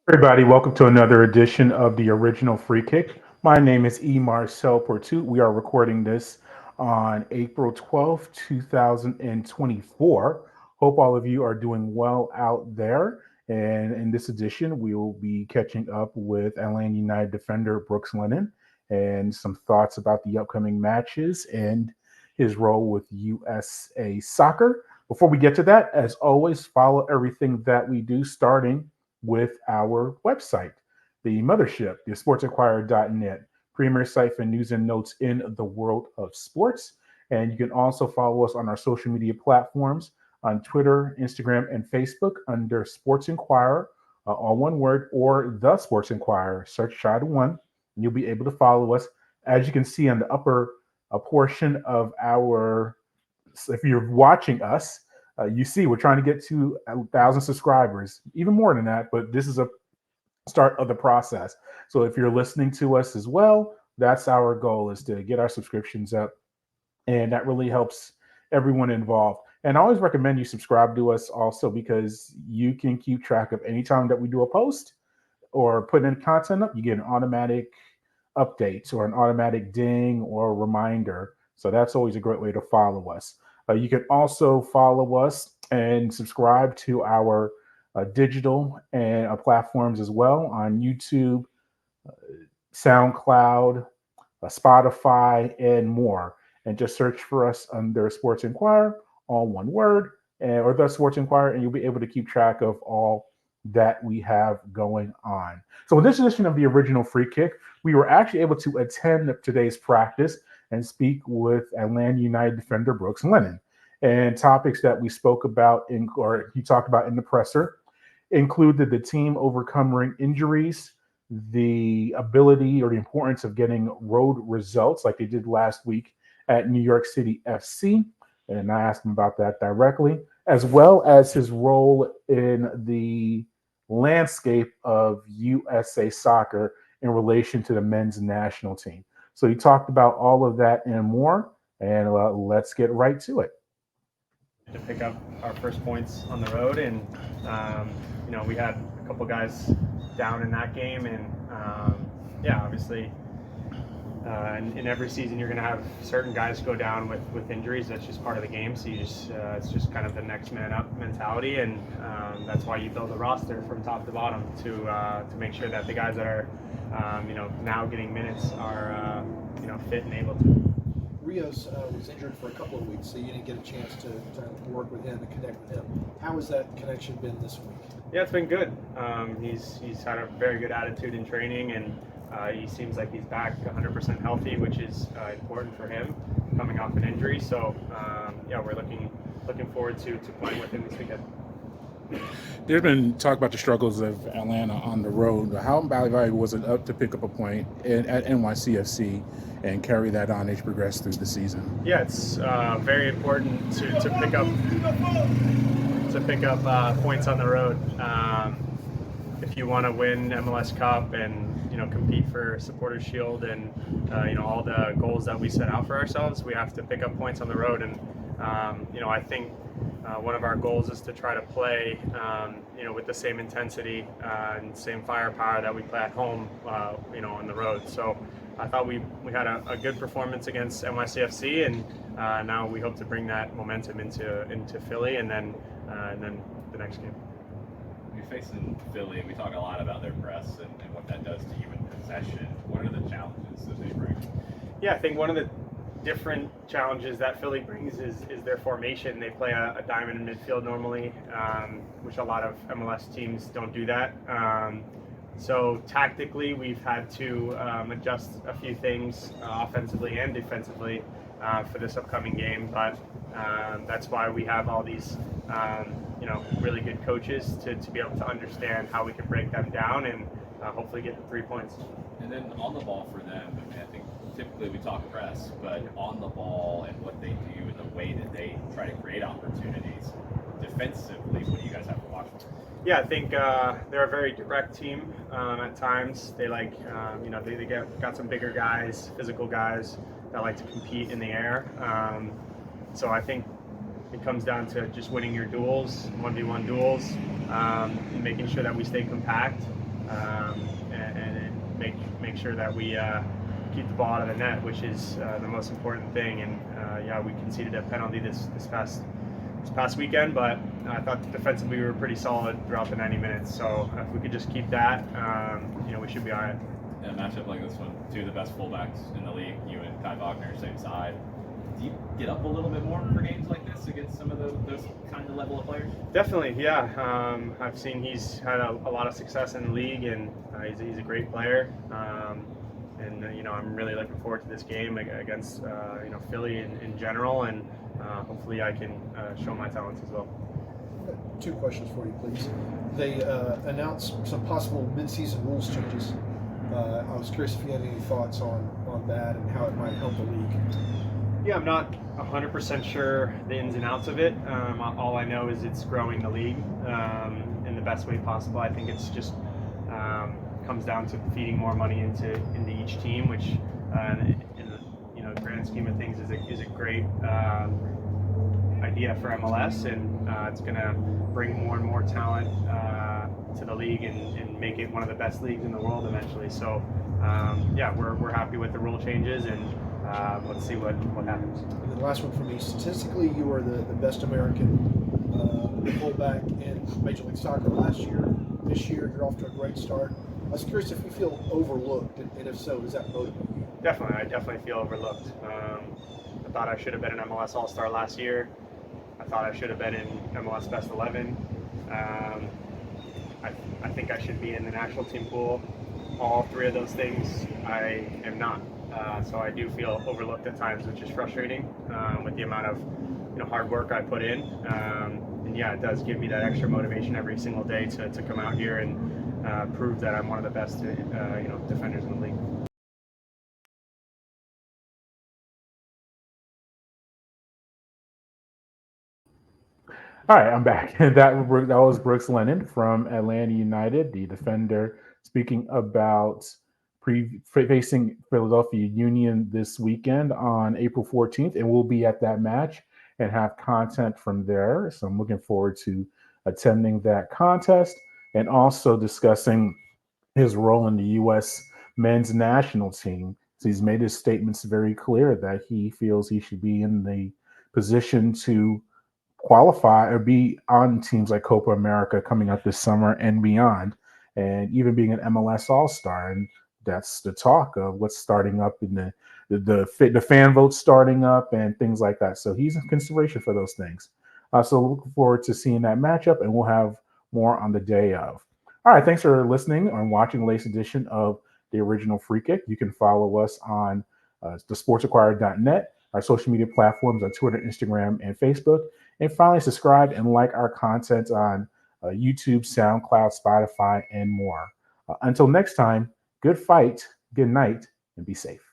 Everybody, welcome to another edition of the original Free Kick. My name is E. Marcel Portu. We are recording this on April 12th, 2024. Hope all of you are doing well out there. And in this edition, we will be catching up with Atlanta United defender Brooks Lennon and some thoughts about the upcoming matches and his role with USA Soccer. Before we get to that, as always, follow everything that we do, starting with our website, the mothership, the sportsinquirer.net, premier site for news and notes in the world of sports. And you can also follow us on our social media platforms on Twitter, Instagram, and Facebook under Sports Inquirer, all one word, or The Sports Inquirer. Search try to one, and you'll be able to follow us. As you can see on the upper portion of our, if you're watching us, you see we're trying to get to 1,000 subscribers, even more than that, but this is a start of the process. So if you're listening to us as well, that's our goal, is to get our subscriptions up, and that really helps everyone involved. And I always recommend you subscribe to us also, because you can keep track of any time that we do a post or put in content up. You get an automatic update or an automatic ding or reminder. So that's always a great way to follow us. You can also follow us and subscribe to our digital and platforms as well on YouTube, SoundCloud, Spotify, and more. And just search for us under Sports Inquirer, all one word, or the Sports Inquirer, and you'll be able to keep track of all that we have going on. So, in this edition of the original Free Kick, we were actually able to attend today's practice and speak with Atlanta United defender Brooks Lennon. And topics that we spoke about or he talked about in the presser included the team overcoming injuries, the ability or the importance of getting road results like they did last week at New York City FC. And I asked him about that directly, as well as his role in the landscape of USA Soccer in relation to the men's national team. So he talked about all of that and more. And let's get right to it. To pick up our first points on the road, and we had a couple guys down in that game, and obviously in every season you're going to have certain guys go down with injuries. That's just part of the game. So it's just kind of the next man up mentality, and that's why you build a roster from top to bottom to make sure that the guys that are now getting minutes are fit and able to. Rios was injured for a couple of weeks, so you didn't get a chance to work with him and connect with him. How has that connection been this week? Yeah, it's been good. He's had a very good attitude in training, and he seems like he's back 100% healthy, which is important for him coming off an injury. So we're looking forward to playing with him this weekend. There's been talk about the struggles of Atlanta on the road. How valuable was it up to pick up a point at NYCFC and carry that on as you progress through the season? Yeah, it's very important to pick up points on the road. If you want to win MLS Cup and compete for Supporters Shield and all the goals that we set out for ourselves, we have to pick up points on the road. And I think one of our goals is to try to play with the same intensity and same firepower that we play at home on the road. So I thought we had a good performance against NYCFC, and now we hope to bring that momentum into Philly and then the next game. You're facing Philly. We talk a lot about their press and what that does to you in possession. What are the challenges that they bring? Yeah, I think one of the different challenges that Philly brings is their formation. They play a diamond in midfield normally, which a lot of MLS teams don't do that. So tactically, we've had to adjust a few things offensively and defensively for this upcoming game. But that's why we have all these really good coaches to be able to understand how we can break them down and hopefully get the 3 points. And then on the ball for them, I think typically we talk press, but on the ball and what they do and the way that they try to create opportunities defensively, what do you guys have to watch for? Yeah, I think they're a very direct team at times. They they got some bigger guys, physical guys that like to compete in the air. So I think it comes down to just winning your duels, 1v1 duels, making sure that we stay compact and make sure that we keep the ball out of the net, which is the most important thing. And yeah, we conceded a penalty this past weekend, but I thought defensively we were pretty solid throughout the 90 minutes. So if we could just keep that, we should be all right. In a matchup like this one, two of the best fullbacks in the league, you and Kai Wagner, same side. Do you get up a little bit more for games like this against some of those kind of level of players? Definitely, yeah. I've seen he's had a lot of success in the league, and he's a great player. I'm really looking forward to this game against Philly in general, and hopefully I can show my talents as well. Two questions for you, please. They announced some possible mid-season rules changes. I was curious if you had any thoughts on that and how it might help the league. Yeah, I'm not 100% sure the ins and outs of it. All I know is it's growing the league in the best way possible. I think it's just comes down to feeding more money into each team, which in the grand scheme of things is a great idea for MLS, and it's going to bring more and more talent to the league and make it one of the best leagues in the world eventually. So yeah, we're happy with the rule changes, and let's see what happens. And then the last one for me, statistically, you were the best American fullback in Major League Soccer last year. This year, you're off to a great start. I was curious if you feel overlooked, and if so, does that motivate you? Definitely, I definitely feel overlooked. I thought I should have been an MLS All-Star last year. I thought I should have been in MLS Best 11. I think I should be in the national team pool. All three of those things, I am not. So I do feel overlooked at times, which is frustrating with the amount of hard work I put in. And yeah, it does give me that extra motivation every single day to come out here and prove that I'm one of the best defenders in the league. All right, I'm back. That was Brooks Lennon from Atlanta United, the defender, speaking about facing Philadelphia Union this weekend on April 14th, and we'll be at that match and have content from there. So I'm looking forward to attending that contest and also discussing his role in the U.S. men's national team. So he's made his statements very clear that he feels he should be in the position to qualify or be on teams like Copa America coming up this summer and beyond, and even being an MLS All-Star. And that's the talk of what's starting up in the fan vote starting up and things like that. So he's in consideration for those things. So looking forward to seeing that matchup, and we'll have more on the day of. All right, thanks for listening and watching the latest edition of the Original Free Kick. You can follow us on the sportsinquirer.net, our social media platforms on Twitter, Instagram, and Facebook. And finally, subscribe and like our content on YouTube, SoundCloud, Spotify, and more. Until next time, good fight, good night, and be safe.